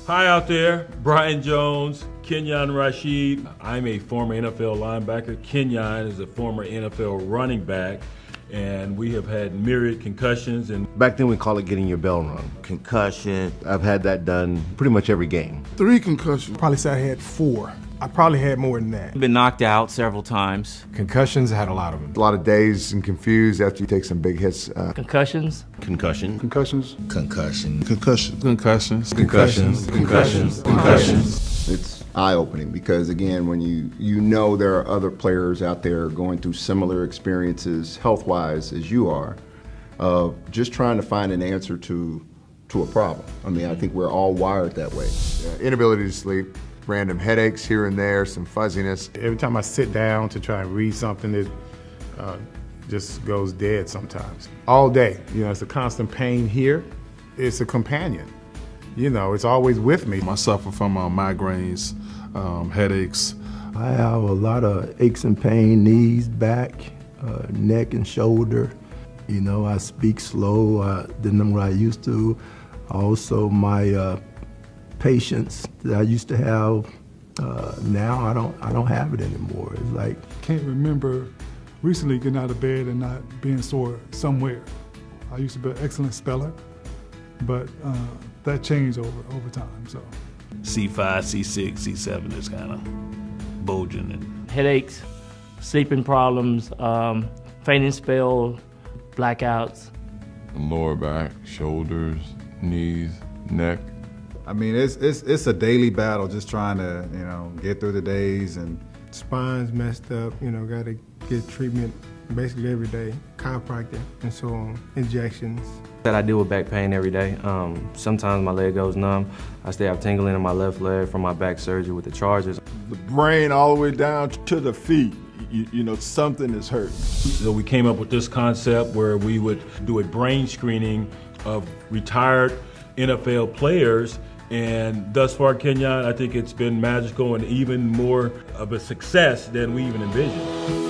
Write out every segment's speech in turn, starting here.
Hi out there, Brian Jones, Kenyon Rashid. I'm a former NFL linebacker. Kenyon is a former NFL running back. And we have had myriad concussions. And back then we call it getting your bell rung. Concussion. I've had that done pretty much every game. 3 concussions. Probably say I had 4. I probably had more than that. Been knocked out several times. Concussions, I had a lot of them. A lot of dazed and confused after you take some big hits. Concussions. Concussion. Concussions. Concussion. Concussion. Concussions. Concussions. Concussions. Concussions. It's eye-opening because, again, when you know there are other players out there going through similar experiences health-wise as you are, just trying to find an answer to a problem. I mean, I think we're all wired that way. Inability to sleep, random headaches here and there, some fuzziness. Every time I sit down to try and read something, it just goes dead sometimes. All day, it's a constant pain here. It's a companion. It's always with me. I suffer from migraines, headaches. I have a lot of aches and pain, knees, back, neck and shoulder. I speak slow than what I used to. Also, my patience that I used to have, now I don't have it anymore. It's like Can't remember recently getting out of bed and not being sore somewhere. I used to be an excellent speller, but that changed over time. So C5, C6, C7 is kind of bulging. And Headaches, sleeping problems, fainting spell, blackouts. Lower back, shoulders, knees, neck. I mean, it's a daily battle just trying to, get through the days. And Spine's messed up, got to get treatment basically every day, chiropractor and so on, injections. I deal with back pain every day. Sometimes my leg goes numb. I still have tingling in my left leg from my back surgery with the charges. The brain all the way down to the feet. Something is hurt. so we came up with this concept where we would do a brain screening of retired NFL players. And thus far, Kenyon, I think it's been magical and even more of a success than we even envisioned.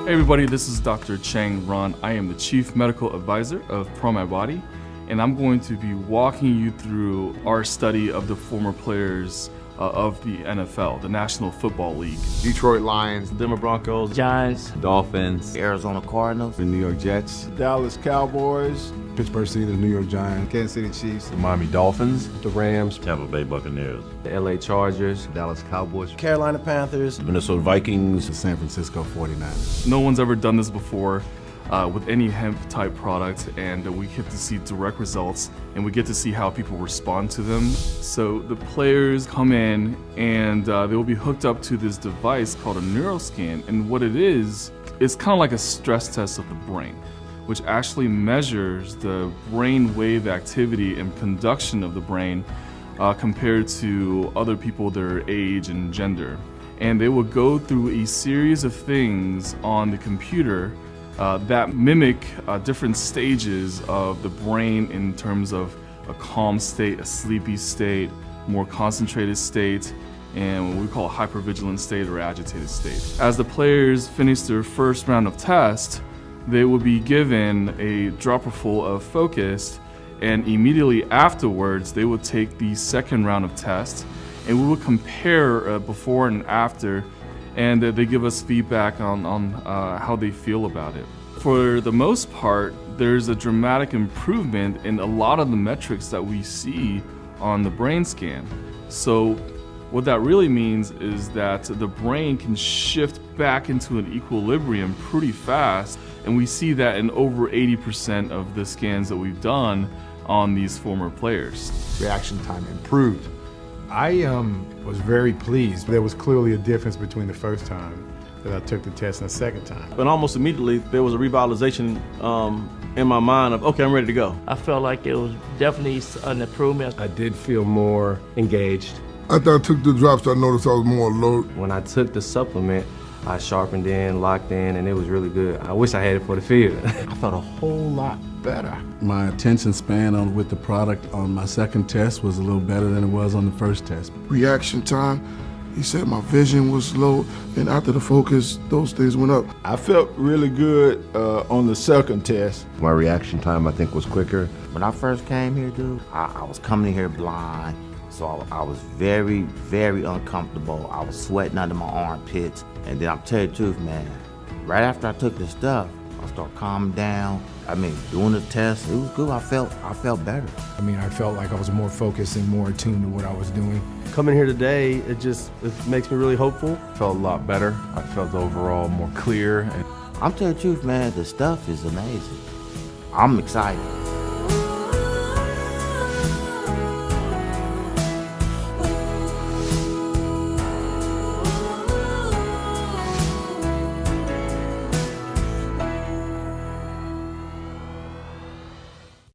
Hey everybody, this is Dr. Chang Ron. I am the Chief Medical Advisor of Pro My Body, and I'm going to be walking you through our study of the former players of the NFL, the National Football League. Detroit Lions, Denver Broncos, Giants, Dolphins, Arizona Cardinals, The New York Jets, Dallas Cowboys, Pittsburgh Steelers, New York Giants, Kansas City Chiefs, the Miami Dolphins, the Rams, Tampa Bay Buccaneers, the LA Chargers, Dallas Cowboys, Carolina Panthers, Minnesota Vikings, the San Francisco 49ers. No one's ever done this before with any hemp-type product, and we get to see direct results, and we get to see how people respond to them. So the players come in, and they will be hooked up to this device called a neuroscan, and what it is, it's kind of like a stress test of the brain, which actually measures the brain wave activity and conduction of the brain compared to other people their age and gender. And they will go through a series of things on the computer that mimic different stages of the brain in terms of a calm state, a sleepy state, more concentrated state, and what we call a hypervigilant state or agitated state. As the players finish their first round of tests, they will be given a dropper full of Focus, and immediately afterwards they will take the second round of tests, and we will compare before and after, and they give us feedback on how they feel about it. For the most part, there's a dramatic improvement in a lot of the metrics that we see on the brain scan. So what that really means is that the brain can shift back into an equilibrium pretty fast, and we see that in over 80% of the scans that we've done on these former players. Reaction time improved. I was very pleased. There was clearly a difference between the first time that I took the test and the second time. But almost immediately there was a revitalization in my mind of, okay, I'm ready to go. I felt like it was definitely an improvement. I did feel more engaged. After I took the drops, I noticed I was more alert. When I took the supplement, I sharpened in, locked in, and it was really good. I wish I had it for the field. I felt a whole lot better. My attention span with the product on my second test was a little better than it was on the first test. Reaction time, He said my vision was low, and after the focus, those things went up. I felt really good on the second test. My reaction time, I think, was quicker. When I first came here, dude, I was coming here blind, so I was very, very uncomfortable. I was sweating under my armpits, and then I'm telling you the truth, man, right after I took this stuff, I started calming down. I mean, doing the test, it was good. I felt better. I mean, I felt like I was more focused and more attuned to what I was doing. Coming here today, it makes me really hopeful. Felt a lot better. I felt overall more clear. I'm telling you the truth, man, the stuff is amazing. I'm excited.